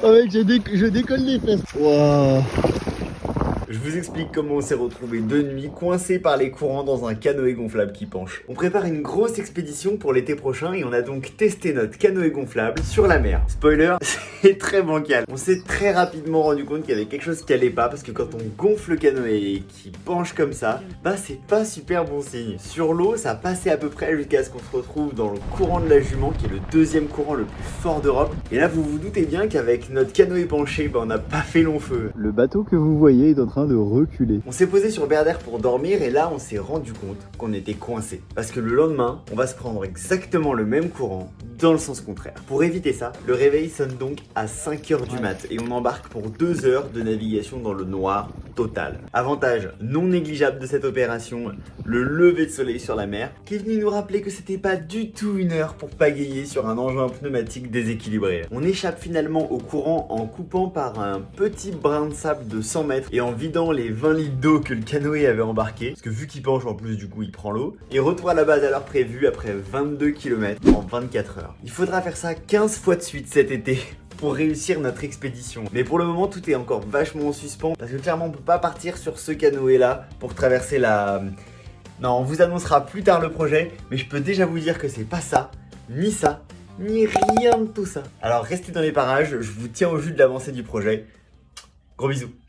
Oh mec, je décolle les fesses. Waouh. Je vous explique comment on s'est retrouvé de nuit coincé par les courants dans un canoë gonflable qui penche. On prépare une grosse expédition pour l'été prochain et on a donc testé notre canoë gonflable sur la mer. Spoiler, c'est très bancal. On s'est très rapidement rendu compte qu'il y avait quelque chose qui allait pas parce que quand on gonfle le canoë et qu'il penche comme ça, bah c'est pas super bon signe. Sur l'eau, ça passait à peu près jusqu'à ce qu'on se retrouve dans le courant de la Jument qui est le deuxième courant le plus fort d'Europe. Et là, vous vous doutez bien qu'avec notre canoë penché, bah on n'a pas fait long feu. Le bateau que vous voyez est en train de reculer. On s'est posé sur Berder pour dormir et là on s'est rendu compte qu'on était coincé. Parce que le lendemain, on va se prendre exactement le même courant dans le sens contraire. Pour éviter ça, le réveil sonne donc à 5h du mat et on embarque pour 2 heures de navigation dans le noir total. Avantage non négligeable de cette opération, le lever de soleil sur la mer, qui est venu nous rappeler que c'était pas du tout une heure pour pagayer sur un engin pneumatique déséquilibré. On échappe finalement au courant en coupant par un petit brin de sable de 100 mètres et en vidant les 20 litres d'eau que le canoë avait embarqué, parce que vu qu'il penche en plus du coup il prend l'eau, et retour à la base à l'heure prévue après 22 km en 24 heures. Il faudra faire ça 15 fois de suite cet été pour réussir notre expédition. Mais pour le moment, tout est encore vachement en suspens parce que clairement, on peut pas partir sur ce canoë-là pour traverser la... Non, on vous annoncera plus tard le projet, mais je peux déjà vous dire que c'est pas ça, ni rien de tout ça. Alors restez dans les parages, je vous tiens au jus de l'avancée du projet. Gros bisous.